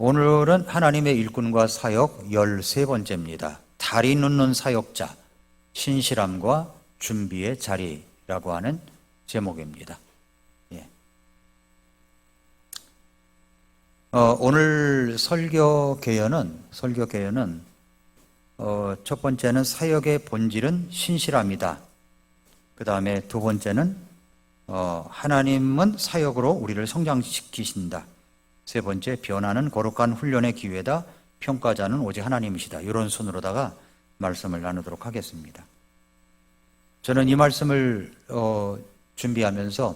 오늘은 하나님의 일꾼과 사역 13번째입니다. 다리 놓는 사역자, 신실함과 준비의 자리라고 하는 제목입니다. 오늘 설교 개요는 첫 번째는 사역의 본질은 신실함이다. 그 다음에 두 번째는 하나님은 사역으로 우리를 성장시키신다. 세 번째, 변화는 거룩한 훈련의 기회다. 평가자는 오직 하나님이시다. 이런 순으로다가 말씀을 나누도록 하겠습니다. 저는 이 말씀을 준비하면서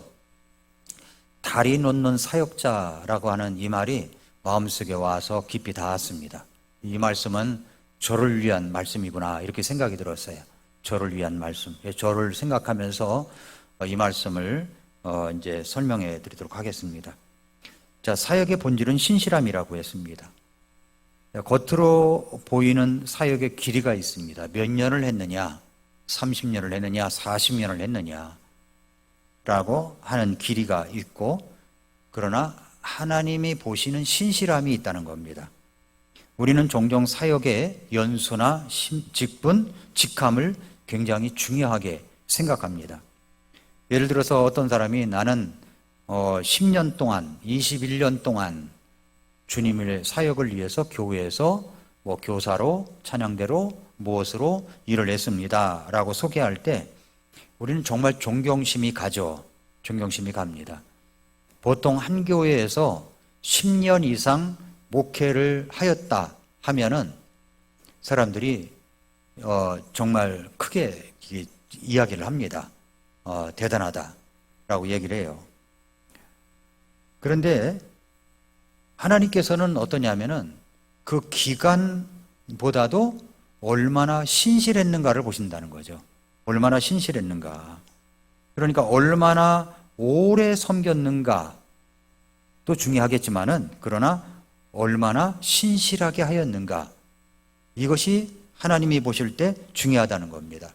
다리 놓는 사역자라고 하는 이 말이 마음속에 와서 깊이 닿았습니다. 이 말씀은 저를 위한 말씀이구나 이렇게 생각이 들었어요. 저를 위한 말씀. 저를 생각하면서 이 말씀을 이제 설명해 드리도록 하겠습니다. 자, 사역의 본질은 신실함이라고 했습니다. 겉으로 보이는 사역의 길이가 있습니다. 몇 년을 했느냐, 30년을 했느냐, 40년을 했느냐 라고 하는 길이가 있고, 그러나 하나님이 보시는 신실함이 있다는 겁니다. 우리는 종종 사역의 연수나 직분, 직함을 굉장히 중요하게 생각합니다. 예를 들어서 어떤 사람이 나는 10년 동안, 21년 동안 주님의 사역을 위해서 교회에서 교사로, 찬양대로, 무엇으로 일을 했습니다 라고 소개할 때 우리는 정말 존경심이 가죠. 존경심이 갑니다. 보통 한 교회에서 10년 이상 목회를 하였다 하면은 사람들이 정말 크게 이야기를 합니다. 대단하다라고 얘기를 해요. 그런데 하나님께서는 어떠냐면은 그 기간보다도 얼마나 신실했는가를 보신다는 거죠. 얼마나 신실했는가. 그러니까 얼마나 오래 섬겼는가도 중요하겠지만은 그러나 얼마나 신실하게 하였는가. 이것이 하나님이 보실 때 중요하다는 겁니다.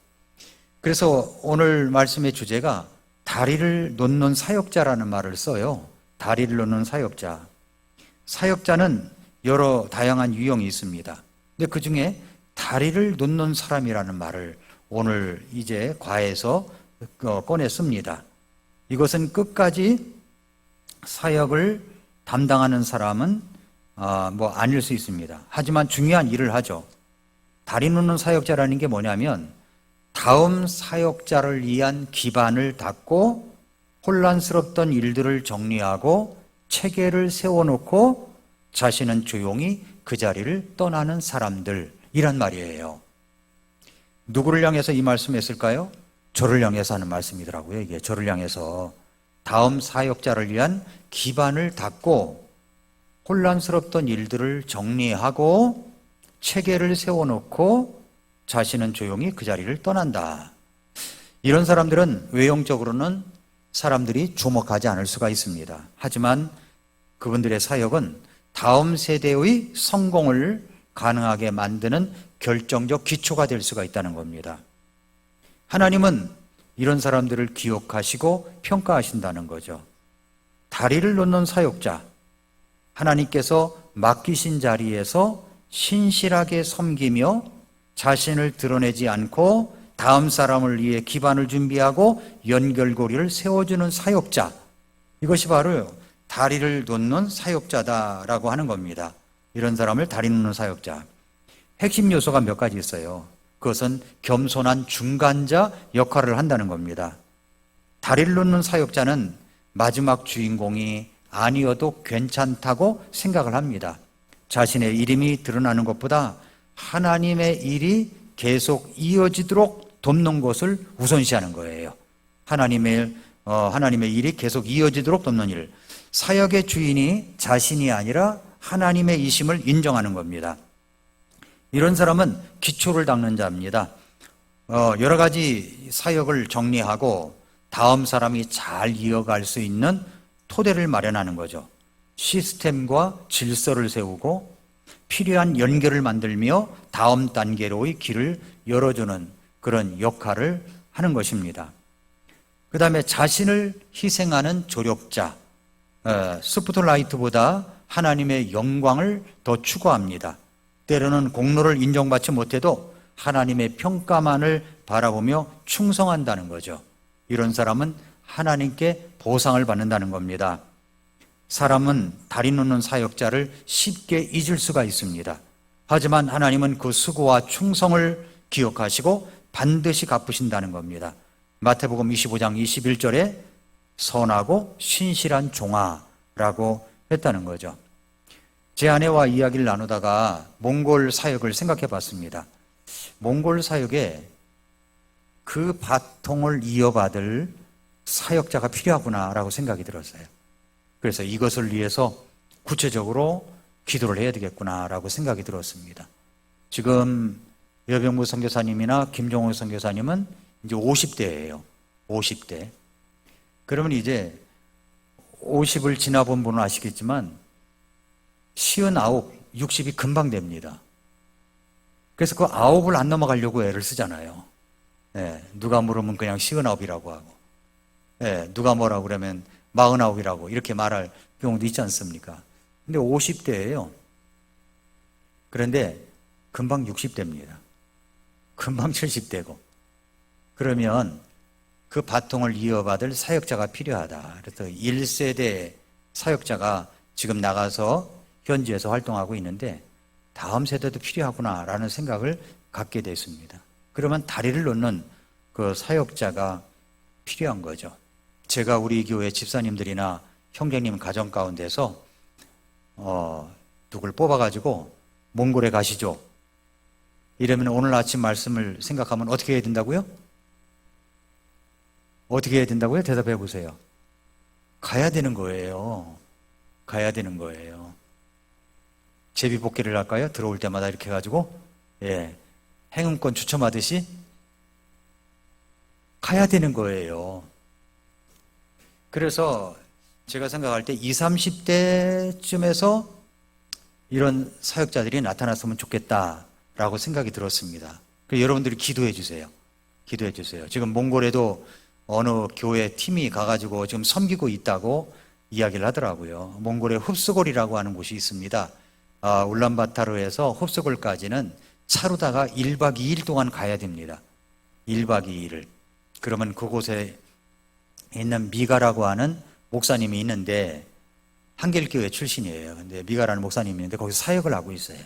그래서 오늘 말씀의 주제가 다리를 놓는 사역자라는 말을 써요. 다리를 놓는 사역자. 사역자는 여러 다양한 유형이 있습니다. 근데 그 중에 다리를 놓는 사람이라는 말을 오늘 이제 과에서 꺼냈습니다. 이것은 끝까지 사역을 담당하는 사람은 아닐 수 있습니다. 하지만 중요한 일을 하죠. 다리 놓는 사역자라는 게 뭐냐면 다음 사역자를 위한 기반을 닦고 혼란스럽던 일들을 정리하고 체계를 세워놓고 자신은 조용히 그 자리를 떠나는 사람들이란 말이에요. 누구를 향해서 이 말씀했을까요? 저를 향해서 하는 말씀이더라고요. 이게 저를 향해서 다음 사역자를 위한 기반을 닦고 혼란스럽던 일들을 정리하고 체계를 세워놓고 자신은 조용히 그 자리를 떠난다. 이런 사람들은 외형적으로는 사람들이 주목하지 않을 수가 있습니다. 하지만 그분들의 사역은 다음 세대의 성공을 가능하게 만드는 결정적 기초가 될 수가 있다는 겁니다. 하나님은 이런 사람들을 기억하시고 평가하신다는 거죠. 다리를 놓는 사역자, 하나님께서 맡기신 자리에서 신실하게 섬기며 자신을 드러내지 않고 다음 사람을 위해 기반을 준비하고 연결고리를 세워주는 사역자, 이것이 바로 다리를 놓는 사역자다라고 하는 겁니다. 이런 사람을 다리 놓는 사역자. 핵심 요소가 몇 가지 있어요. 그것은 겸손한 중간자 역할을 한다는 겁니다. 다리를 놓는 사역자는 마지막 주인공이 아니어도 괜찮다고 생각을 합니다. 자신의 이름이 드러나는 것보다 하나님의 일이 계속 이어지도록 돕는 것을 우선시하는 거예요. 하나님의 일이 계속 이어지도록 돕는 일. 사역의 주인이 자신이 아니라 하나님의 이심을 인정하는 겁니다. 이런 사람은 기초를 닦는 자입니다. 여러 가지 사역을 정리하고 다음 사람이 잘 이어갈 수 있는 토대를 마련하는 거죠. 시스템과 질서를 세우고 필요한 연결을 만들며 다음 단계로의 길을 열어주는 그런 역할을 하는 것입니다. 그 다음에 자신을 희생하는 조력자, 스포트라이트보다 하나님의 영광을 더 추구합니다. 때로는 공로를 인정받지 못해도 하나님의 평가만을 바라보며 충성한다는 거죠. 이런 사람은 하나님께 보상을 받는다는 겁니다. 사람은 다리 놓는 사역자를 쉽게 잊을 수가 있습니다. 하지만 하나님은 그 수고와 충성을 기억하시고 반드시 갚으신다는 겁니다. 마태복음 25장 21절에 선하고 신실한 종아라고 했다는 거죠. 제 아내와 이야기를 나누다가 몽골 사역을 생각해 봤습니다. 몽골 사역에 그 바통을 이어받을 사역자가 필요하구나라고 생각이 들었어요. 그래서 이것을 위해서 구체적으로 기도를 해야 되겠구나라고 생각이 들었습니다. 지금 여병무 선교사님이나 김종호 선교사님은 이제 50대예요. 50대. 그러면 이제 50을 지나본 분은 아시겠지만 59, 60이 금방 됩니다. 그래서 그 9을 안 넘어가려고 애를 쓰잖아요. 누가 물으면 그냥 59이라고 하고, 누가 뭐라고 그러면 49이라고 이렇게 말할 경우도 있지 않습니까? 근데 50대예요. 그런데 금방 60대입니다. 금방 70대고. 그러면 그 바통을 이어받을 사역자가 필요하다. 그래서 1세대 사역자가 지금 나가서 현지에서 활동하고 있는데 다음 세대도 필요하구나라는 생각을 갖게 됐습니다. 그러면 다리를 놓는 그 사역자가 필요한 거죠. 제가 우리 교회 집사님들이나 형제님 가정 가운데서 누굴 뽑아가지고 몽골에 가시죠. 이러면 오늘 아침 말씀을 생각하면 어떻게 해야 된다고요? 어떻게 해야 된다고요? 대답해 보세요. 가야 되는 거예요. 가야 되는 거예요. 제비뽑기를 할까요? 들어올 때마다 이렇게 해가지고 행운권 추첨하듯이 가야 되는 거예요. 그래서 제가 생각할 때 20, 30대쯤에서 이런 사역자들이 나타났으면 좋겠다라고 생각이 들었습니다. 그래서 여러분들이 기도해 주세요. 기도해 주세요. 지금 몽골에도 어느 교회 팀이 가가지고 지금 섬기고 있다고 이야기를 하더라고요. 몽골에 흡수골이라고 하는 곳이 있습니다. 울란바타르에서 흡수골까지는 차로다가 1박 2일 동안 가야 됩니다. 1박 2일을. 그러면 그곳에 있는 미가라고 하는 목사님이 있는데 한길교회 출신이에요. 근데 미가라는 목사님이 있는데 거기서 사역을 하고 있어요.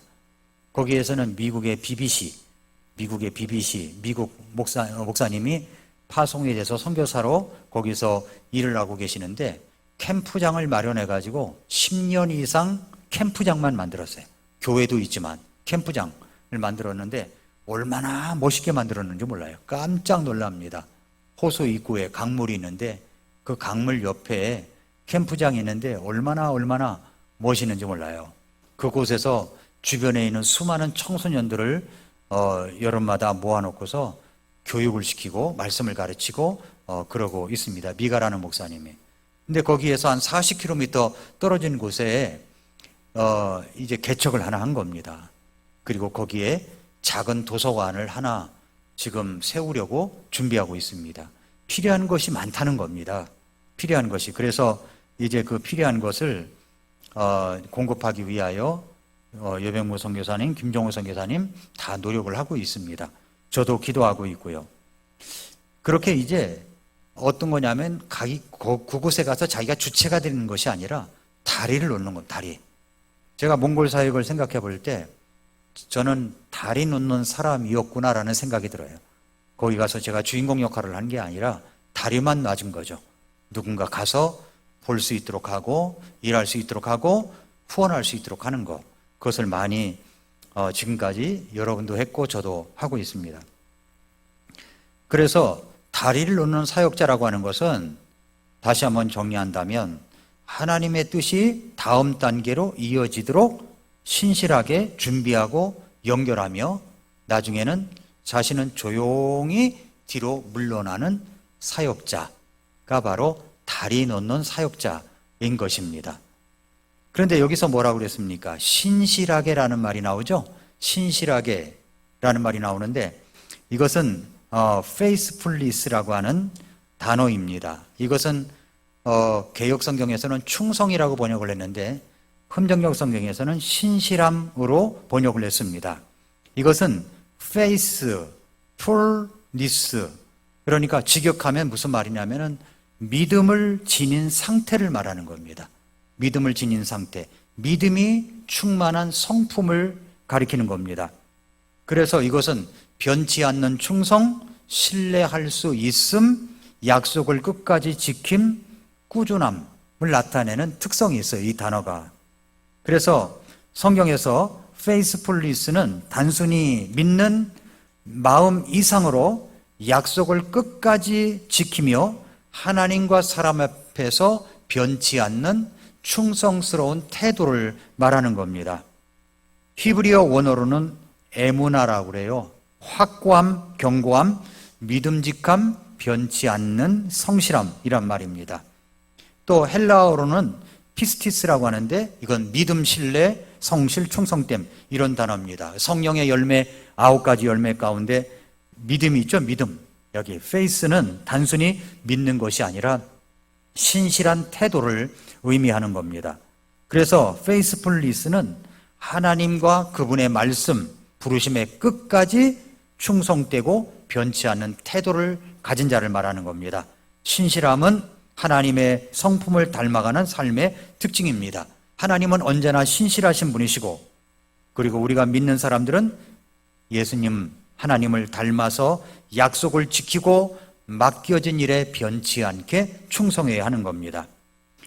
거기에서는 미국의 BBC, 미국 목사님이 파송이 돼서 선교사로 거기서 일을 하고 계시는데 캠프장을 마련해 가지고 10년 이상 캠프장만 만들었어요. 교회도 있지만 캠프장을 만들었는데 얼마나 멋있게 만들었는지 몰라요. 깜짝 놀랍니다. 호수 입구에 강물이 있는데 그 강물 옆에 캠프장이 있는데 얼마나 멋있는지 몰라요. 그곳에서 주변에 있는 수많은 청소년들을 여름마다 모아놓고서 교육을 시키고 말씀을 가르치고 그러고 있습니다. 미가라는 목사님이. 근데 거기에서 한 40km 떨어진 곳에 이제 개척을 하나 한 겁니다. 그리고 거기에 작은 도서관을 하나 지금 세우려고 준비하고 있습니다. 필요한 것이 많다는 겁니다. 필요한 것이. 그래서 이제 그 필요한 것을 공급하기 위하여 여병무 선교사님, 김종호 선교사님 다 노력을 하고 있습니다. 저도 기도하고 있고요. 그렇게 이제 어떤 거냐면 그곳에 가서 자기가 주체가 되는 것이 아니라 다리를 놓는 것, 다리. 제가 몽골 사역을 생각해 볼 때 저는 다리 놓는 사람이었구나라는 생각이 들어요. 거기 가서 제가 주인공 역할을 한 게 아니라 다리만 놔준 거죠. 누군가 가서 볼 수 있도록 하고 일할 수 있도록 하고 후원할 수 있도록 하는 것. 그것을 많이 지금까지 여러분도 했고 저도 하고 있습니다. 그래서 다리를 놓는 사역자라고 하는 것은 다시 한번 정리한다면 하나님의 뜻이 다음 단계로 이어지도록 신실하게 준비하고 연결하며 나중에는 자신은 조용히 뒤로 물러나는 사역자가 바로 다리 놓는 사역자인 것입니다. 그런데 여기서 뭐라고 그랬습니까? 신실하게라는 말이 나오죠? 신실하게라는 말이 나오는데 이것은 faithfulness라고 하는 단어입니다. 이것은 개역 성경에서는 충성이라고 번역을 했는데 흠정역 성경에서는 신실함으로 번역을 했습니다. 이것은 faithfulness, 그러니까 직역하면 무슨 말이냐면은 믿음을 지닌 상태를 말하는 겁니다. 믿음을 지닌 상태, 믿음이 충만한 성품을 가리키는 겁니다. 그래서 이것은 변치 않는 충성, 신뢰할 수 있음, 약속을 끝까지 지킴, 꾸준함을 나타내는 특성이 있어요, 이 단어가. 그래서 성경에서 faithfulness는 단순히 믿는 마음 이상으로 약속을 끝까지 지키며 하나님과 사람 앞에서 변치 않는 충성스러운 태도를 말하는 겁니다. 히브리어 원어로는 에무나라고 그래요. 확고함, 견고함, 믿음직함, 변치 않는 성실함이란 말입니다. 또 헬라어로는 피스티스라고 하는데 이건 믿음, 신뢰, 성실, 충성됨 이런 단어입니다. 성령의 열매 9가지 열매 가운데 믿음이 있죠. 믿음. 여기 faith는 단순히 믿는 것이 아니라 신실한 태도를 의미하는 겁니다. 그래서 faithfulness는 하나님과 그분의 말씀, 부르심에 끝까지 충성되고 변치 않는 태도를 가진 자를 말하는 겁니다. 신실함은 하나님의 성품을 닮아가는 삶의 특징입니다. 하나님은 언제나 신실하신 분이시고, 그리고 우리가 믿는 사람들은 예수님, 하나님을 닮아서 약속을 지키고 맡겨진 일에 변치 않게 충성해야 하는 겁니다.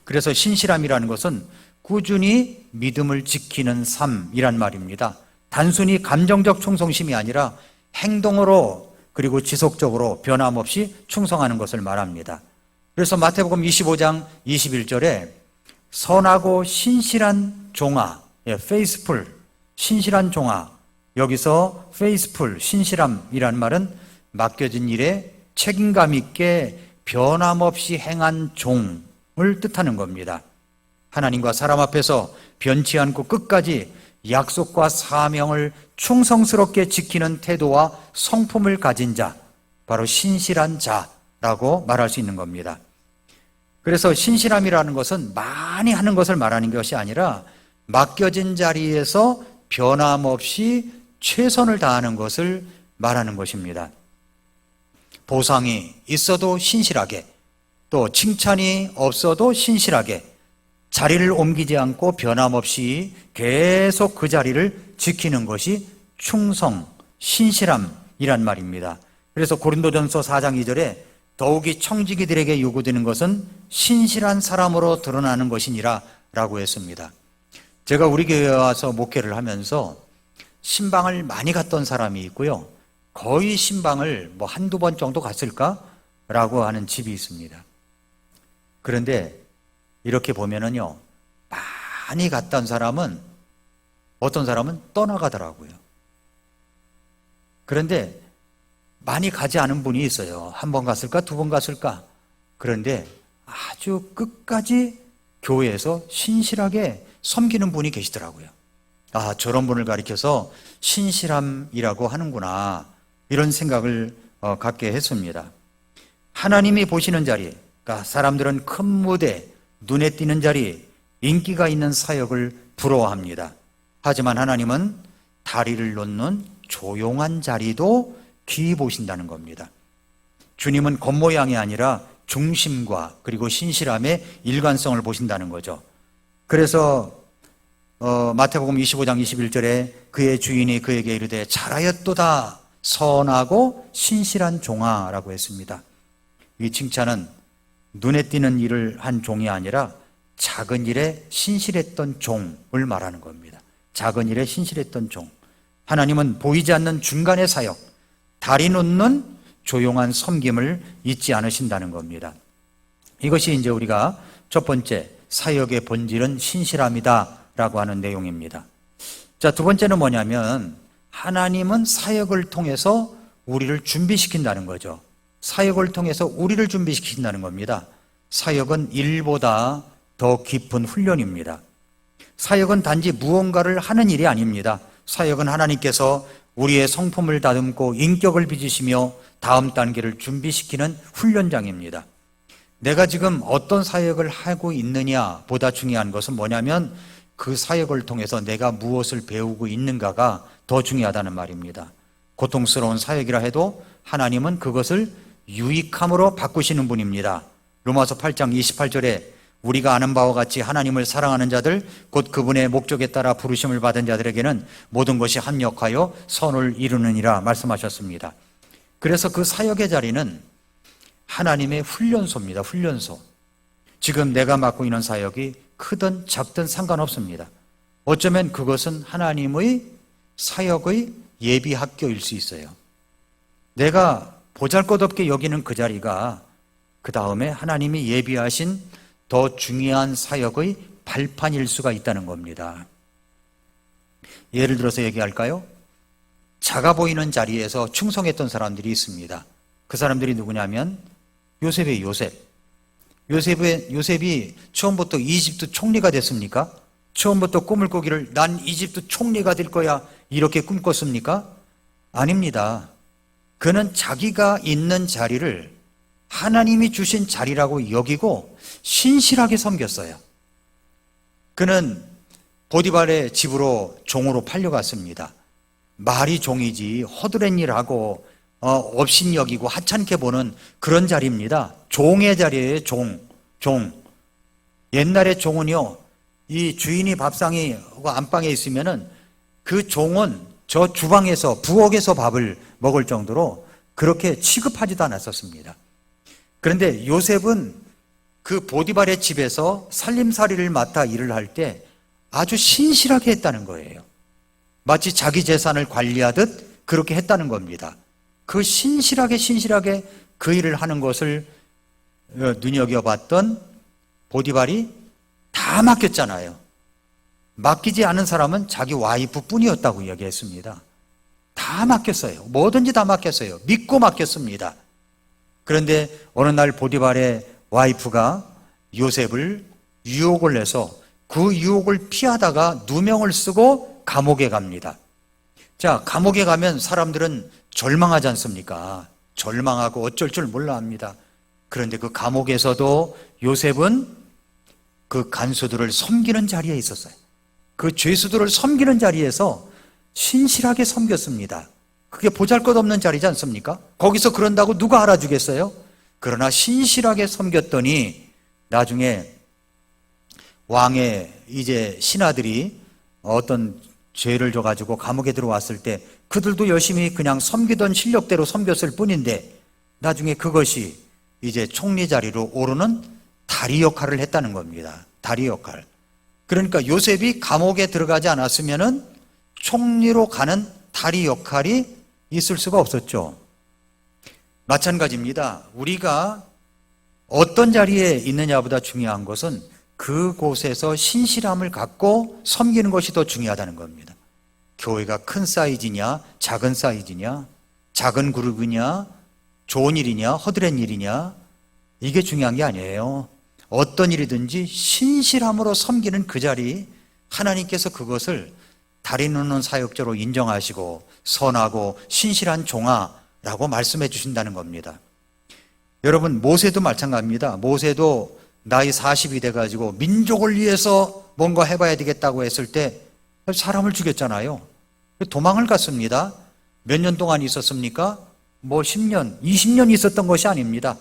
그래서 신실함이라는 것은 꾸준히 믿음을 지키는 삶이란 말입니다. 단순히 감정적 충성심이 아니라 행동으로 그리고 지속적으로 변함없이 충성하는 것을 말합니다. 그래서 마태복음 25장 21절에 선하고 신실한 종아, faithful, 신실한 종아, 여기서 faithful, 신실함이라는 말은 맡겨진 일에 책임감 있게 변함없이 행한 종을 뜻하는 겁니다. 하나님과 사람 앞에서 변치 않고 끝까지 약속과 사명을 충성스럽게 지키는 태도와 성품을 가진 자, 바로 신실한 자라고 말할 수 있는 겁니다. 그래서 신실함이라는 것은 많이 하는 것을 말하는 것이 아니라 맡겨진 자리에서 변함없이 최선을 다하는 것을 말하는 것입니다. 보상이 있어도 신실하게, 또 칭찬이 없어도 신실하게, 자리를 옮기지 않고 변함없이 계속 그 자리를 지키는 것이 충성, 신실함이란 말입니다. 그래서 고린도전서 4장 2절에 더욱이 청지기들에게 요구되는 것은 신실한 사람으로 드러나는 것이니라 라고 했습니다. 제가 우리 교회에 와서 목회를 하면서 신방을 많이 갔던 사람이 있고요, 거의 신방을 한두 번 정도 갔을까? 라고 하는 집이 있습니다. 그런데 이렇게 보면은요, 많이 갔던 사람은, 어떤 사람은 떠나가더라고요. 그런데 많이 가지 않은 분이 있어요. 한 번 갔을까? 두 번 갔을까? 그런데 아주 끝까지 교회에서 신실하게 섬기는 분이 계시더라고요. 아, 저런 분을 가리켜서 신실함이라고 하는구나, 이런 생각을 갖게 했습니다. 하나님이 보시는 자리, 그러니까 사람들은 큰 무대, 눈에 띄는 자리, 인기가 있는 사역을 부러워합니다. 하지만 하나님은 다리를 놓는 조용한 자리도 귀히 보신다는 겁니다. 주님은 겉모양이 아니라 중심과 그리고 신실함의 일관성을 보신다는 거죠. 그래서 마태복음 25장 21절에 그의 주인이 그에게 이르되 잘하였도다 선하고 신실한 종아라고 했습니다. 이 칭찬은 눈에 띄는 일을 한 종이 아니라 작은 일에 신실했던 종을 말하는 겁니다. 작은 일에 신실했던 종. 하나님은 보이지 않는 중간의 사역, 다리 놓는 조용한 섬김을 잊지 않으신다는 겁니다. 이것이 이제 우리가 첫 번째, 사역의 본질은 신실함이다 라고 하는 내용입니다. 자, 두 번째는 뭐냐면 하나님은 사역을 통해서 우리를 준비시킨다는 거죠. 사역을 통해서 우리를 준비시킨다는 겁니다. 사역은 일보다 더 깊은 훈련입니다. 사역은 단지 무언가를 하는 일이 아닙니다. 사역은 하나님께서 우리의 성품을 다듬고 인격을 빚으시며 다음 단계를 준비시키는 훈련장입니다. 내가 지금 어떤 사역을 하고 있느냐 보다 중요한 것은 뭐냐면 그 사역을 통해서 내가 무엇을 배우고 있는가가 더 중요하다는 말입니다. 고통스러운 사역이라 해도 하나님은 그것을 유익함으로 바꾸시는 분입니다. 로마서 8장 28절에 우리가 아는 바와 같이 하나님을 사랑하는 자들 곧 그분의 목적에 따라 부르심을 받은 자들에게는 모든 것이 합력하여 선을 이루느니라 말씀하셨습니다. 그래서 그 사역의 자리는 하나님의 훈련소입니다. 훈련소. 지금 내가 맡고 있는 사역이 크든 작든 상관없습니다. 어쩌면 그것은 하나님의 사역의 예비 학교일 수 있어요. 내가 보잘것없게 여기는 그 자리가 그 다음에 하나님이 예비하신 더 중요한 사역의 발판일 수가 있다는 겁니다. 예를 들어서 얘기할까요? 작아 보이는 자리에서 충성했던 사람들이 있습니다. 그 사람들이 누구냐면 요셉이에요. 요셉이 처음부터 이집트 총리가 됐습니까? 처음부터 꿈을 꾸기를 난 이집트 총리가 될 거야 이렇게 꿈꿨습니까? 아닙니다. 그는 자기가 있는 자리를 하나님이 주신 자리라고 여기고 신실하게 섬겼어요. 그는 보디발의 집으로 종으로 팔려갔습니다. 말이 종이지 허드렛 일하고 업신여기고 하찮게 보는 그런 자리입니다. 종의 자리예요. 종. 옛날에 종은요, 이 주인이 밥상이 안방에 있으면은 그 종은 저 주방에서 부엌에서 밥을 먹을 정도로 그렇게 취급하지도 않았었습니다. 그런데 요셉은 그 보디발의 집에서 살림살이를 맡아 일을 할 때 아주 신실하게 했다는 거예요. 마치 자기 재산을 관리하듯 그렇게 했다는 겁니다. 그 신실하게 그 일을 하는 것을 눈여겨봤던 보디발이 다 맡겼잖아요. 맡기지 않은 사람은 자기 와이프 뿐이었다고 이야기했습니다. 다 맡겼어요. 뭐든지 다 맡겼어요. 믿고 맡겼습니다. 그런데 어느 날 보디발의 와이프가 요셉을 유혹을 해서 그 유혹을 피하다가 누명을 쓰고 감옥에 갑니다. 자, 감옥에 가면 사람들은 절망하지 않습니까? 절망하고 어쩔 줄 몰라 합니다. 그런데 그 감옥에서도 요셉은 그 간수들을 섬기는 자리에 있었어요. 그 죄수들을 섬기는 자리에서 신실하게 섬겼습니다. 그게 보잘것없는 자리지 않습니까? 거기서 그런다고 누가 알아주겠어요? 그러나 신실하게 섬겼더니 나중에 왕의 이제 신하들이 어떤 죄를 져가지고 감옥에 들어왔을 때 그들도 열심히 그냥 섬기던 실력대로 섬겼을 뿐인데 나중에 그것이 이제 총리 자리로 오르는 다리 역할을 했다는 겁니다. 다리 역할. 그러니까 요셉이 감옥에 들어가지 않았으면은 총리로 가는 다리 역할이 있을 수가 없었죠. 마찬가지입니다. 우리가 어떤 자리에 있느냐보다 중요한 것은 그곳에서 신실함을 갖고 섬기는 것이 더 중요하다는 겁니다. 교회가 큰 사이즈냐, 작은 사이즈냐, 작은 그룹이냐, 좋은 일이냐, 허드렛 일이냐, 이게 중요한 게 아니에요. 어떤 일이든지 신실함으로 섬기는 그 자리, 하나님께서 그것을 다리 놓는 사역자로 인정하시고 선하고 신실한 종아라고 말씀해 주신다는 겁니다. 여러분, 모세도 마찬가지입니다. 모세도 나이 40이 돼가지고 민족을 위해서 뭔가 해봐야 되겠다고 했을 때 사람을 죽였잖아요. 도망을 갔습니다. 몇 년 동안 있었습니까? 10년, 20년 있었던 것이 아닙니다.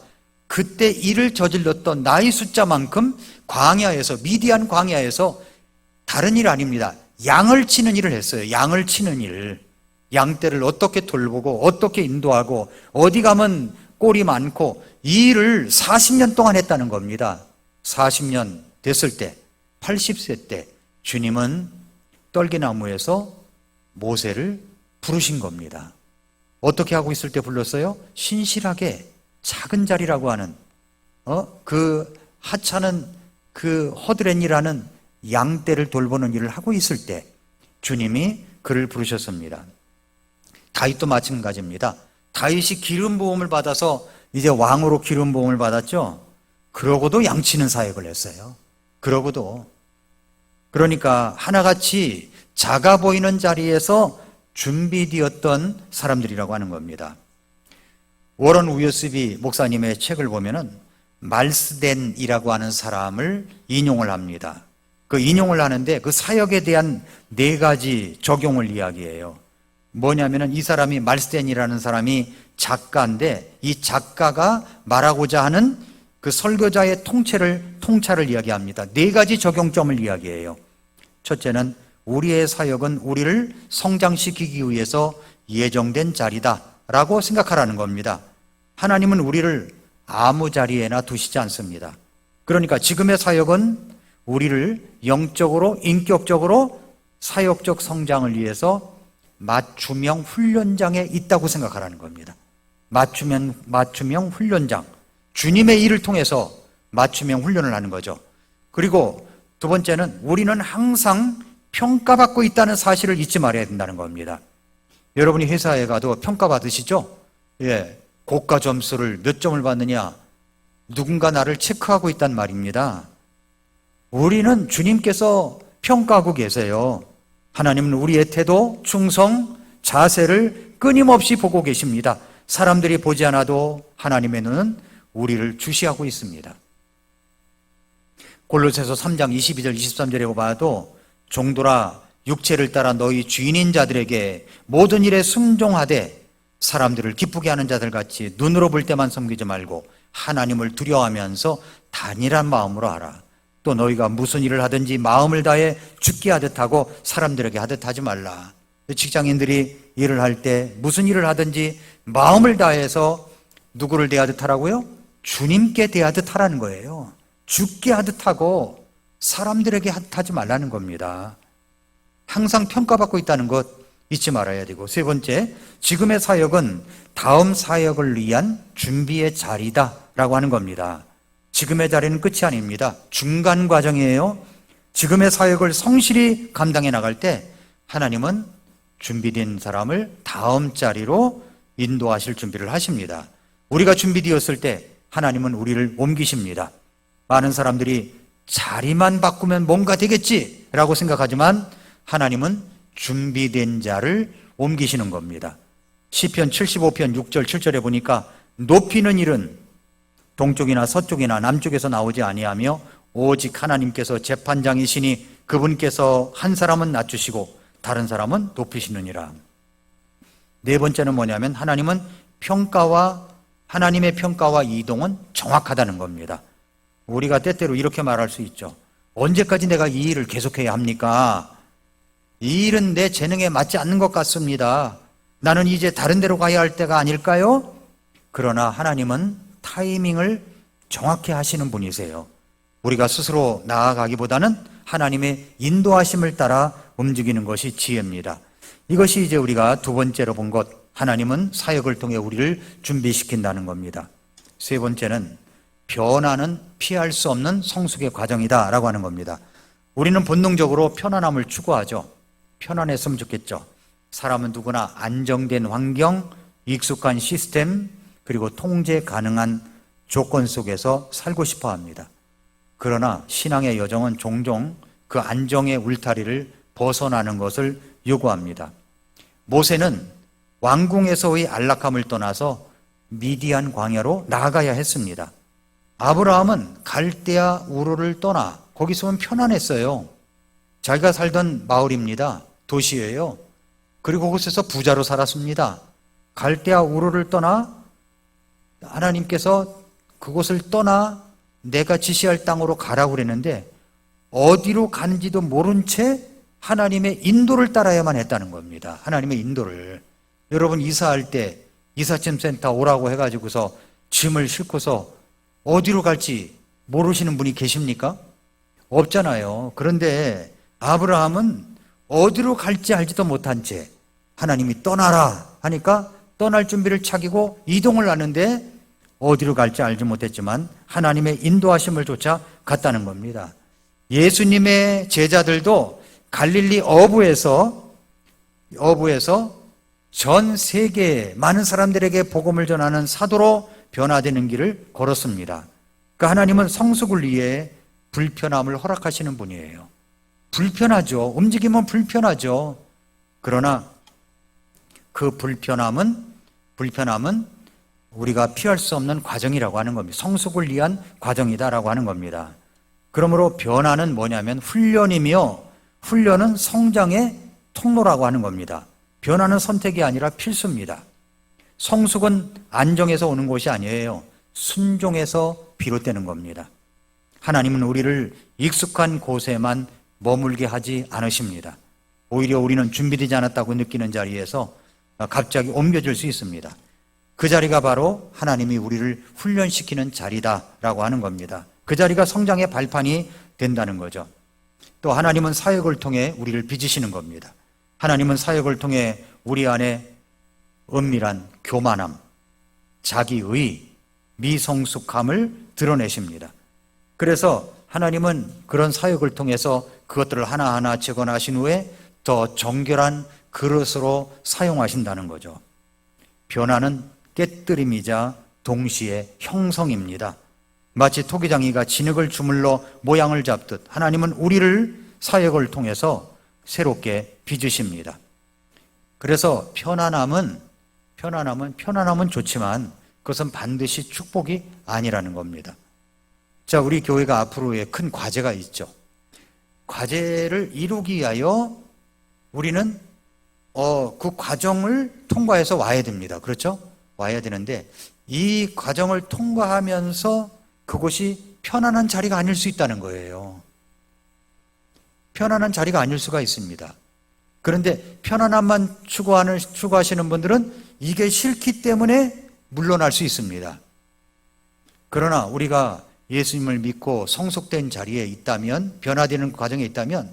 그때 일을 저질렀던 나이 숫자만큼 광야에서, 미디안 광야에서 다른 일 아닙니다. 양을 치는 일을 했어요. 양을 치는 일. 양떼를 어떻게 돌보고 어떻게 인도하고 어디 가면 꼴이 많고 이 일을 40년 동안 했다는 겁니다. 40년 됐을 때 80세 때 주님은 떨기나무에서 모세를 부르신 겁니다. 어떻게 하고 있을 때 불렀어요? 신실하게 작은 자리라고 하는 그 하찮은 그 허드렛이라는 양떼를 돌보는 일을 하고 있을 때 주님이 그를 부르셨습니다. 다윗도 마찬가지입니다. 다윗이 기름 부음을 받아서 이제 왕으로 기름 부음을 받았죠. 그러고도 양치는 사역을 했어요. 그러니까 하나같이 작아 보이는 자리에서 준비되었던 사람들이라고 하는 겁니다. 워런 우여스비 목사님의 책을 보면은 말스덴이라고 하는 사람을 인용을 합니다. 그 인용을 하는데 그 사역에 대한 네 가지 적용을 이야기해요. 뭐냐면은 이 사람이 말스텐이라는 사람이 작가인데 이 작가가 말하고자 하는 그 설교자의 통찰을 이야기합니다. 네 가지 적용점을 이야기해요. 첫째는 우리의 사역은 우리를 성장시키기 위해서 예정된 자리다 라고 생각하라는 겁니다. 하나님은 우리를 아무 자리에나 두시지 않습니다. 그러니까 지금의 사역은 우리를 영적으로 인격적으로 사역적 성장을 위해서 맞춤형 훈련장에 있다고 생각하라는 겁니다. 맞춤형 훈련장, 주님의 일을 통해서 맞춤형 훈련을 하는 거죠. 그리고 두 번째는 우리는 항상 평가받고 있다는 사실을 잊지 말아야 된다는 겁니다. 여러분이 회사에 가도 평가받으시죠? 예, 고가 점수를 몇 점을 받느냐, 누군가 나를 체크하고 있단 말입니다. 우리는 주님께서 평가하고 계세요. 하나님은 우리의 태도, 충성, 자세를 끊임없이 보고 계십니다. 사람들이 보지 않아도 하나님의 눈은 우리를 주시하고 있습니다. 골로새서 3장 22절 23절에 봐도 종들아 육체를 따라 너희 주인인 자들에게 모든 일에 순종하되 사람들을 기쁘게 하는 자들 같이 눈으로 볼 때만 섬기지 말고 하나님을 두려워하면서 단일한 마음으로 하라. 또 너희가 무슨 일을 하든지 마음을 다해 죽게 하듯 하고 사람들에게 하듯 하지 말라. 직장인들이 일을 할 때 무슨 일을 하든지 마음을 다해서 누구를 대하듯 하라고요? 주님께 대하듯 하라는 거예요. 죽게 하듯 하고 사람들에게 하지 말라는 겁니다. 항상 평가받고 있다는 것 잊지 말아야 되고, 세 번째, 지금의 사역은 다음 사역을 위한 준비의 자리다라고 하는 겁니다. 지금의 자리는 끝이 아닙니다. 중간 과정이에요. 지금의 사역을 성실히 감당해 나갈 때 하나님은 준비된 사람을 다음 자리로 인도하실 준비를 하십니다. 우리가 준비되었을 때 하나님은 우리를 옮기십니다. 많은 사람들이 자리만 바꾸면 뭔가 되겠지라고 생각하지만 하나님은 준비된 자를 옮기시는 겁니다. 시편 75편 6절 7절에 보니까 높이는 일은 동쪽이나 서쪽이나 남쪽에서 나오지 아니하며 오직 하나님께서 재판장이시니 그분께서 한 사람은 낮추시고 다른 사람은 높이시느니라. 네 번째는 뭐냐면 하나님의 평가와 이동은 정확하다는 겁니다. 우리가 때때로 이렇게 말할 수 있죠. 언제까지 내가 이 일을 계속해야 합니까? 이 일은 내 재능에 맞지 않는 것 같습니다. 나는 이제 다른 데로 가야 할 때가 아닐까요? 그러나 하나님은 타이밍을 정확히 하시는 분이세요. 우리가 스스로 나아가기보다는 하나님의 인도하심을 따라 움직이는 것이 지혜입니다. 이것이 이제 우리가 두 번째로 본 것, 하나님은 사역을 통해 우리를 준비시킨다는 겁니다. 세 번째는 변화는 피할 수 없는 성숙의 과정이다라고 하는 겁니다. 우리는 본능적으로 편안함을 추구하죠. 편안했으면 좋겠죠. 사람은 누구나 안정된 환경, 익숙한 시스템, 그리고 통제 가능한 조건 속에서 살고 싶어 합니다. 그러나 신앙의 여정은 종종 그 안정의 울타리를 벗어나는 것을 요구합니다. 모세는 왕궁에서의 안락함을 떠나서 미디안 광야로 나아가야 했습니다. 아브라함은 갈대아 우르를 떠나 거기 있으면 편안했어요. 자기가 살던 마을입니다. 도시예요. 그리고 그곳에서 부자로 살았습니다. 갈대아 우르를 떠나 하나님께서 그곳을 떠나 내가 지시할 땅으로 가라고 그랬는데 어디로 가는지도 모른 채 하나님의 인도를 따라야만 했다는 겁니다. 하나님의 인도를. 여러분 이사할 때 이삿짐 센터 오라고 해가지고서 짐을 싣고서 어디로 갈지 모르시는 분이 계십니까? 없잖아요. 그런데 아브라함은 어디로 갈지 알지도 못한 채 하나님이 떠나라 하니까 떠날 준비를 차기고 이동을 하는데 어디로 갈지 알지 못했지만 하나님의 인도하심을 쫓아 갔다는 겁니다. 예수님의 제자들도 갈릴리 어부에서 전 세계에 많은 사람들에게 복음을 전하는 사도로 변화되는 길을 걸었습니다. 그러니까 하나님은 성숙을 위해 불편함을 허락하시는 분이에요. 불편하죠. 움직이면 불편하죠. 그러나 그 불편함은 우리가 피할 수 없는 과정이라고 하는 겁니다. 성숙을 위한 과정이다라고 하는 겁니다. 그러므로 변화는 뭐냐면 훈련이며 훈련은 성장의 통로라고 하는 겁니다. 변화는 선택이 아니라 필수입니다. 성숙은 안정에서 오는 것이 아니에요. 순종에서 비롯되는 겁니다. 하나님은 우리를 익숙한 곳에만 머물게 하지 않으십니다. 오히려 우리는 준비되지 않았다고 느끼는 자리에서 갑자기 옮겨질 수 있습니다. 그 자리가 바로 하나님이 우리를 훈련시키는 자리다라고 하는 겁니다. 그 자리가 성장의 발판이 된다는 거죠. 또 하나님은 사역을 통해 우리를 빚으시는 겁니다. 하나님은 사역을 통해 우리 안에 은밀한 교만함, 자기의, 미성숙함을 드러내십니다. 그래서 하나님은 그런 사역을 통해서 그것들을 하나하나 재건하신 후에 더 정결한 그릇으로 사용하신다는 거죠. 변화는 깨뜨림이자 동시에 형성입니다. 마치 토기장이가 진흙을 주물러 모양을 잡듯 하나님은 우리를 사역을 통해서 새롭게 빚으십니다. 그래서 편안함은 좋지만 그것은 반드시 축복이 아니라는 겁니다. 자, 우리 교회가 앞으로의 큰 과제가 있죠. 과제를 이루기 위하여 우리는 그 과정을 통과해서 와야 됩니다. 그렇죠? 와야 되는데 이 과정을 통과하면서 그곳이 편안한 자리가 아닐 수 있다는 거예요. 편안한 자리가 아닐 수가 있습니다. 그런데 편안함만 추구하시는 분들은 이게 싫기 때문에 물러날 수 있습니다. 그러나 우리가 예수님을 믿고 성숙된 자리에 있다면, 변화되는 과정에 있다면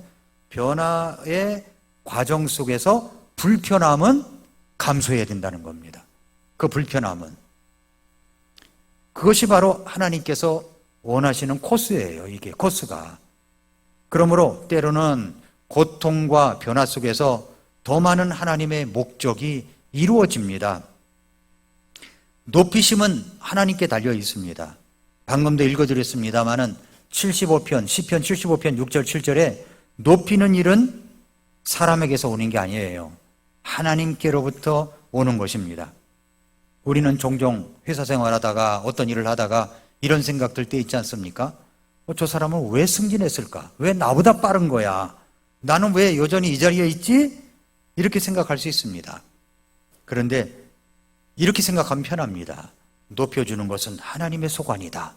변화의 과정 속에서 불편함은 감수해야 된다는 겁니다. 그 불편함은 그것이 바로 하나님께서 원하시는 코스예요. 이게 코스가. 그러므로 때로는 고통과 변화 속에서 더 많은 하나님의 목적이 이루어집니다. 높이심은 하나님께 달려 있습니다. 방금도 읽어드렸습니다마는 75편, 시편 75편 6절 7절에 높이는 일은 사람에게서 오는 게 아니에요. 하나님께로부터 오는 것입니다. 우리는 종종 회사 생활하다가 어떤 일을 하다가 이런 생각 들 때 있지 않습니까? 저 사람은 왜 승진했을까? 왜 나보다 빠른 거야? 나는 왜 여전히 이 자리에 있지? 이렇게 생각할 수 있습니다. 그런데 이렇게 생각하면 편합니다. 높여주는 것은 하나님의 소관이다.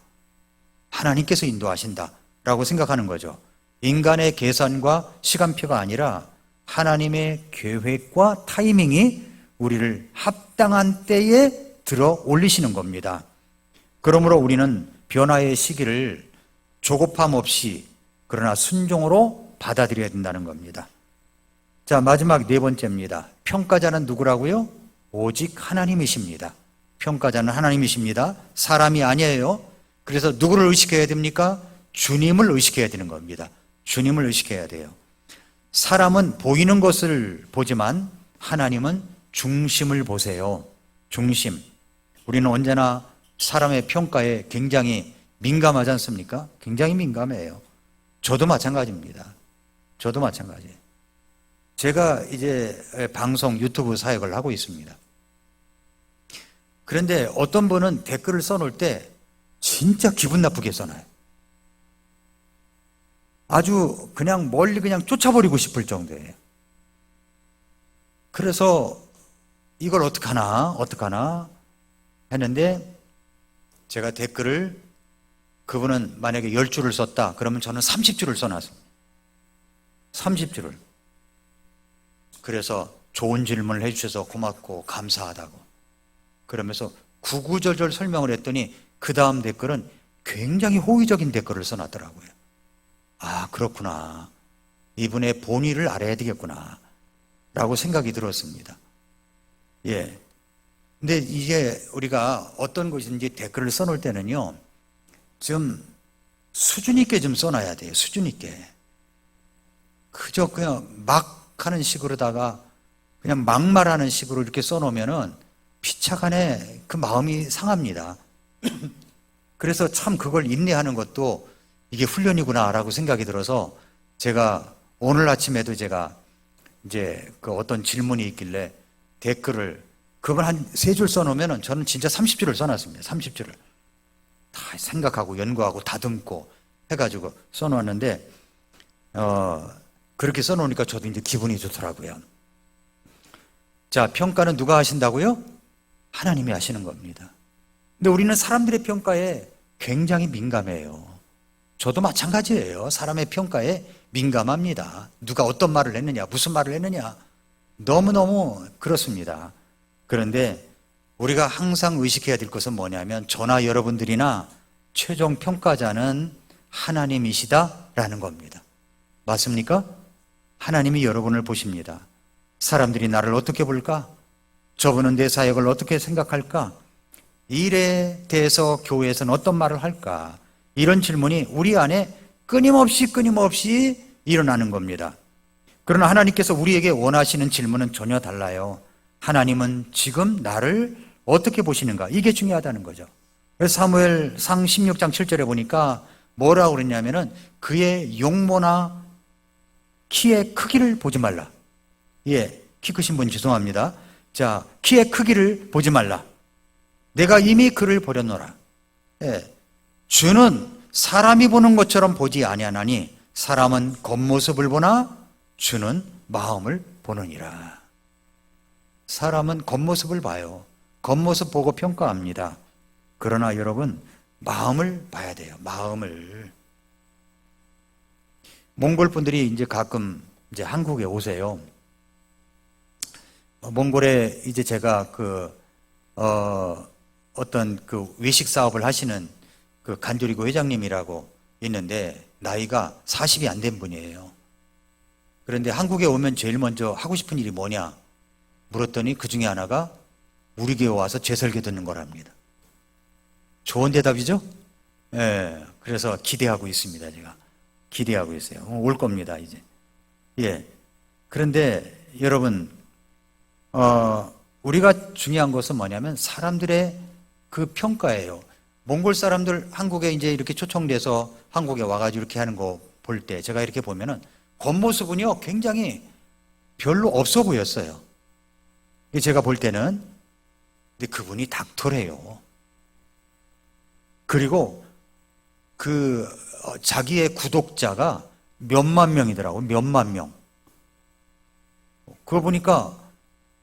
하나님께서 인도하신다 라고 생각하는 거죠. 인간의 계산과 시간표가 아니라 하나님의 계획과 타이밍이 우리를 합당한 때에 들어 올리시는 겁니다. 그러므로 우리는 변화의 시기를 조급함 없이 그러나 순종으로 받아들여야 된다는 겁니다. 자, 마지막 네 번째입니다. 평가자는 누구라고요? 오직 하나님이십니다. 평가자는 하나님이십니다. 사람이 아니에요. 그래서 누구를 의식해야 됩니까? 주님을 의식해야 되는 겁니다. 주님을 의식해야 돼요. 사람은 보이는 것을 보지만 하나님은 중심을 보세요. 중심. 우리는 언제나 사람의 평가에 굉장히 민감하지 않습니까? 굉장히 민감해요. 저도 마찬가지입니다. 저도 마찬가지예요. 제가 이제 방송 유튜브 사역을 하고 있습니다. 그런데 어떤 분은 댓글을 써놓을 때 진짜 기분 나쁘게 써놔요. 아주 그냥 멀리 그냥 쫓아버리고 싶을 정도예요. 그래서 이걸 어떡하나 했는데 제가 댓글을 그분은 만약에 10줄을 썼다 그러면 저는 30줄을 써놨습니다. 30줄을. 그래서 좋은 질문을 해주셔서 고맙고 감사하다고 그러면서 구구절절 설명을 했더니 그 다음 댓글은 굉장히 호의적인 댓글을 써놨더라고요. 아, 그렇구나. 이분의 본의를 알아야 되겠구나 라고 생각이 들었습니다. 예. 근데 이제 우리가 어떤 것인지 댓글을 써놓을 때는요, 좀 수준 있게 좀 써놔야 돼요. 수준 있게. 그저 그냥 막 하는 식으로다가 그냥 막말하는 식으로 이렇게 써놓으면은 피차간에 그 마음이 상합니다. 그래서 참 그걸 인내하는 것도 이게 훈련이구나라고 생각이 들어서 제가 오늘 아침에도 제가 이제 그 어떤 질문이 있길래 댓글을 그걸 한 3줄 써놓으면 저는 진짜 30줄을 써놨습니다. 30줄을. 다 생각하고 연구하고 다듬고 해가지고 써놓았는데 그렇게 써놓으니까 저도 이제 기분이 좋더라고요. 자, 평가는 누가 하신다고요? 하나님이 하시는 겁니다. 근데 우리는 사람들의 평가에 굉장히 민감해요. 저도 마찬가지예요. 사람의 평가에 민감합니다. 누가 어떤 말을 했느냐, 무슨 말을 했느냐, 너무너무 그렇습니다. 그런데 우리가 항상 의식해야 될 것은 뭐냐면 저나 여러분들이나 최종 평가자는 하나님이시다라는 겁니다. 맞습니까? 하나님이 여러분을 보십니다. 사람들이 나를 어떻게 볼까? 저분은 내 사역을 어떻게 생각할까? 이 일에 대해서 교회에서는 어떤 말을 할까? 이런 질문이 우리 안에 끊임없이 일어나는 겁니다. 그러나 하나님께서 우리에게 원하시는 질문은 전혀 달라요. 하나님은 지금 나를 어떻게 보시는가? 이게 중요하다는 거죠. 그래서 사무엘상 16장 7절에 보니까 뭐라고 그랬냐면은 그의 용모나 키의 크기를 보지 말라. 예, 키 크신 분 죄송합니다. 자, 키의 크기를 보지 말라. 내가 이미 그를 버렸노라. 예, 주는 사람이 보는 것처럼 보지 아니하나니 사람은 겉모습을 보나 주는 마음을 보느니라. 사람은 겉모습을 봐요. 겉모습 보고 평가합니다. 그러나 여러분, 마음을 봐야 돼요. 마음을. 몽골 분들이 이제 가끔 이제 한국에 오세요. 몽골에 이제 제가 어떤 그 외식 사업을 하시는 그 간조리고 회장님이라고 있는데 나이가 40이 안 된 분이에요. 그런데 한국에 오면 제일 먼저 하고 싶은 일이 뭐냐 물었더니 그 중에 하나가 우리 교회 와서 제설계 듣는 거랍니다. 좋은 대답이죠? 예. 그래서 기대하고 있습니다. 제가 기대하고 있어요. 올 겁니다, 이제. 예. 그런데 여러분, 우리가 중요한 것은 뭐냐면 사람들의 그 평가예요. 몽골 사람들 한국에 이제 이렇게 초청돼서 한국에 와가지고 이렇게 하는 거 볼 때 제가 이렇게 보면은 겉모습은요 굉장히 별로 없어 보였어요. 제가 볼 때는. 근데 그분이 닥터래요. 그리고 자기의 구독자가 몇만 명이더라고. 몇만 명. 그거 보니까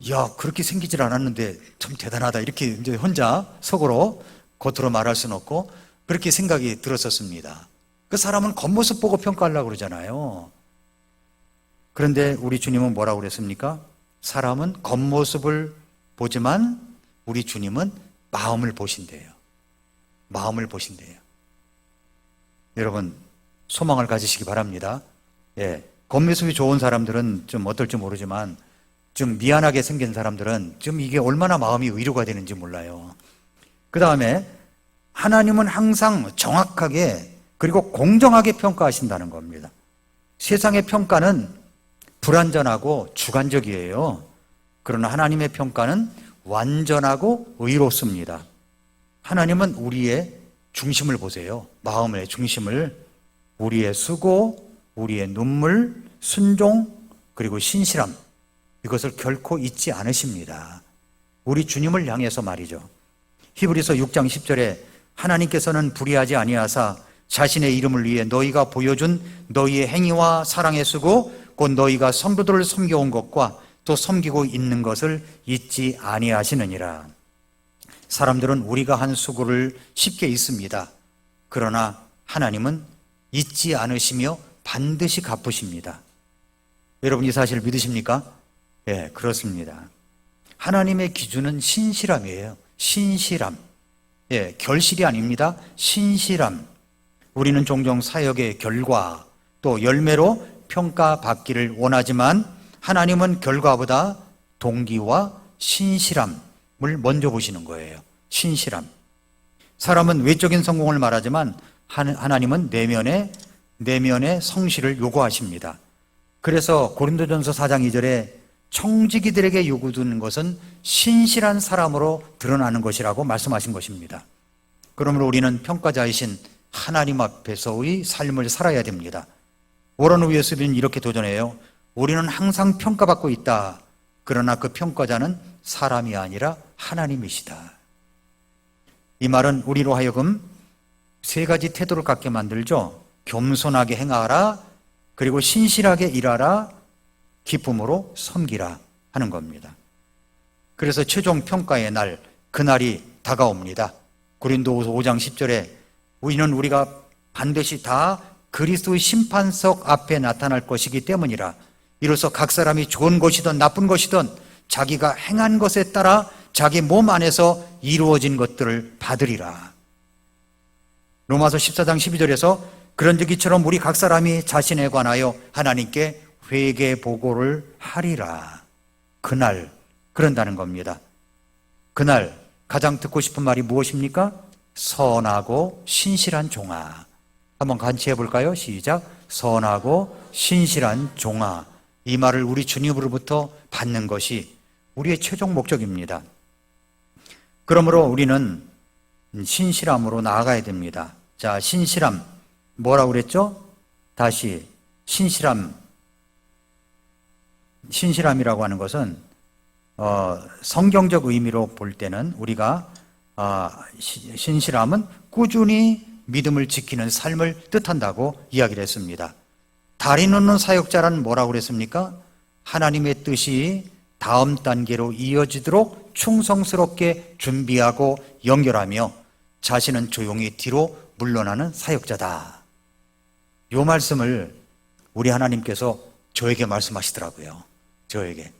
야, 그렇게 생기질 않았는데 참 대단하다. 이렇게 이제 혼자 속으로 겉으로 말할 수는 없고 그렇게 생각이 들었었습니다. 그 사람은 겉모습 보고 평가하려고 그러잖아요. 그런데 우리 주님은 뭐라고 그랬습니까? 사람은 겉모습을 보지만 우리 주님은 마음을 보신대요. 마음을 보신대요. 여러분, 소망을 가지시기 바랍니다. 예, 겉모습이 좋은 사람들은 좀 어떨지 모르지만 좀 미안하게 생긴 사람들은 좀 이게 얼마나 마음이 위로가 되는지 몰라요. 그 다음에 하나님은 항상 정확하게 그리고 공정하게 평가하신다는 겁니다. 세상의 평가는 불완전하고 주관적이에요. 그러나 하나님의 평가는 완전하고 의롭습니다. 하나님은 우리의 중심을 보세요. 마음의 중심을. 우리의 수고, 우리의 눈물, 순종, 그리고 신실함, 이것을 결코 잊지 않으십니다. 우리 주님을 향해서 말이죠. 히브리서 6장 10절에 하나님께서는 불의하지 아니하사 자신의 이름을 위해 너희가 보여준 너희의 행위와 사랑의 수고 곧 너희가 성도들을 섬겨온 것과 또 섬기고 있는 것을 잊지 아니하시느니라. 사람들은 우리가 한 수고를 쉽게 잊습니다. 그러나 하나님은 잊지 않으시며 반드시 갚으십니다. 여러분 이 사실 믿으십니까? 예, 그렇습니다. 하나님의 기준은 신실함이에요. 신실함. 예, 결실이 아닙니다. 신실함. 우리는 종종 사역의 결과 또 열매로 평가받기를 원하지만 하나님은 결과보다 동기와 신실함을 먼저 보시는 거예요. 신실함. 사람은 외적인 성공을 말하지만 하나님은 내면의 성실을 요구하십니다. 그래서 고린도전서 4장 2절에 청지기들에게 요구되는 것은 신실한 사람으로 드러나는 것이라고 말씀하신 것입니다. 그러므로 우리는 평가자이신 하나님 앞에서의 삶을 살아야 됩니다. 워런 웨슬리는 이렇게 도전해요. 우리는 항상 평가받고 있다. 그러나 그 평가자는 사람이 아니라 하나님이시다. 이 말은 우리로 하여금 세 가지 태도를 갖게 만들죠. 겸손하게 행하라, 그리고 신실하게 일하라, 기쁨으로 섬기라 하는 겁니다. 그래서 최종 평가의 날, 그날이 다가옵니다. 고린도후서 5장 10절에 우리가 반드시 다 그리스도의 심판석 앞에 나타날 것이기 때문이라. 이로써 각 사람이 좋은 것이든 나쁜 것이든 자기가 행한 것에 따라 자기 몸 안에서 이루어진 것들을 받으리라. 로마서 14장 12절에서 그런즉 이처럼 우리 각 사람이 자신에 관하여 하나님께 회개 보고를 하리라. 그날 그런다는 겁니다. 그날 가장 듣고 싶은 말이 무엇입니까? 선하고 신실한 종아. 한번 같이 해볼까요? 시작. 선하고 신실한 종아. 이 말을 우리 주님으로부터 받는 것이 우리의 최종 목적입니다. 그러므로 우리는 신실함으로 나아가야 됩니다. 자, 신실함 뭐라고 그랬죠? 다시 신실함이라고 하는 것은 성경적 의미로 볼 때는 우리가 신실함은 꾸준히 믿음을 지키는 삶을 뜻한다고 이야기를 했습니다. 다리 놓는 사역자란 뭐라고 그랬습니까? 하나님의 뜻이 다음 단계로 이어지도록 충성스럽게 준비하고 연결하며 자신은 조용히 뒤로 물러나는 사역자다. 이 말씀을 우리 하나님께서 저에게 말씀하시더라고요. 저에게.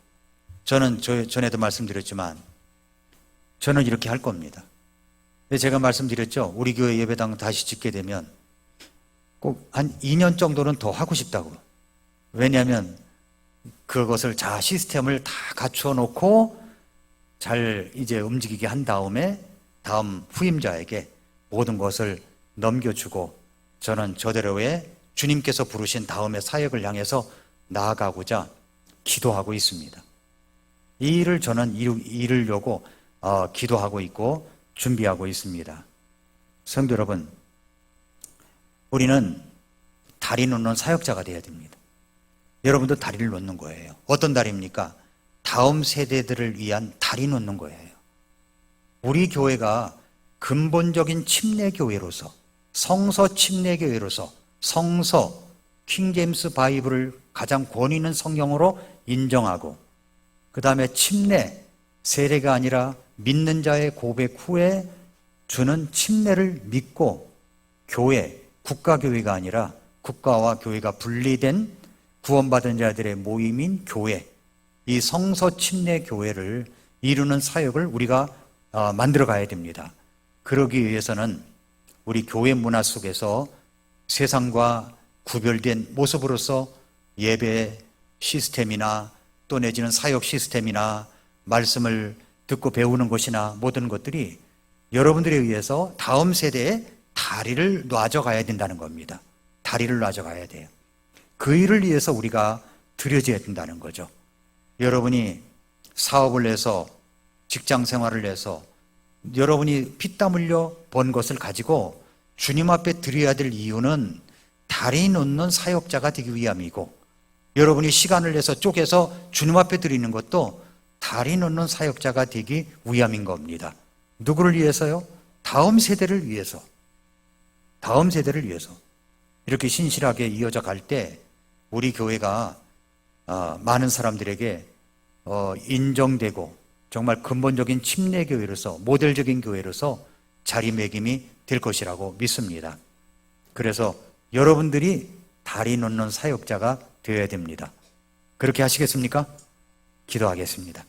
저는 전에도 말씀드렸지만 저는 이렇게 할 겁니다. 근데 제가 말씀드렸죠. 우리 교회 예배당 다시 짓게 되면 꼭 한 2년 정도는 더 하고 싶다고. 왜냐하면 그것을 시스템을 다 갖추어 놓고 잘 이제 움직이게 한 다음에 다음 후임자에게 모든 것을 넘겨주고 저는 저대로의 주님께서 부르신 다음의 사역을 향해서 나아가고자 기도하고 있습니다. 이 일을 저는 이루려고 기도하고 있고 준비하고 있습니다. 성도 여러분, 우리는 다리 놓는 사역자가 되어야 됩니다. 여러분도 다리를 놓는 거예요. 어떤 다리입니까? 다음 세대들을 위한 다리 놓는 거예요. 우리 교회가 근본적인 침례교회로서, 성서 침례교회로서 성서, 킹제임스 바이블을 가장 권위 있는 성경으로 인정하고 그 다음에 침례, 세례가 아니라 믿는 자의 고백 후에 주는 침례를 믿고 교회, 국가교회가 아니라 국가와 교회가 분리된 구원받은 자들의 모임인 교회, 이 성서 침례 교회를 이루는 사역을 우리가 만들어 가야 됩니다. 그러기 위해서는 우리 교회 문화 속에서 세상과 구별된 모습으로서 예배 시스템이나 또 내지는 사역 시스템이나 말씀을 듣고 배우는 것이나 모든 것들이 여러분들에 의해서 다음 세대에 다리를 놔줘가야 된다는 겁니다. 다리를 놔줘가야 돼요. 그 일을 위해서 우리가 들여져야 된다는 거죠. 여러분이 사업을 해서 직장 생활을 해서 여러분이 피땀 흘려 번 것을 가지고 주님 앞에 드려야 될 이유는 다리 놓는 사역자가 되기 위함이고 여러분이 시간을 내서 쪼개서 주님 앞에 드리는 것도 다리 놓는 사역자가 되기 위함인 겁니다. 누구를 위해서요? 다음 세대를 위해서. 다음 세대를 위해서. 이렇게 신실하게 이어져 갈 때 우리 교회가 많은 사람들에게 인정되고 정말 근본적인 침례교회로서 모델적인 교회로서 자리매김이 될 것이라고 믿습니다. 그래서 여러분들이 다리 놓는 사역자가 되어야 됩니다. 그렇게 하시겠습니까? 기도하겠습니다.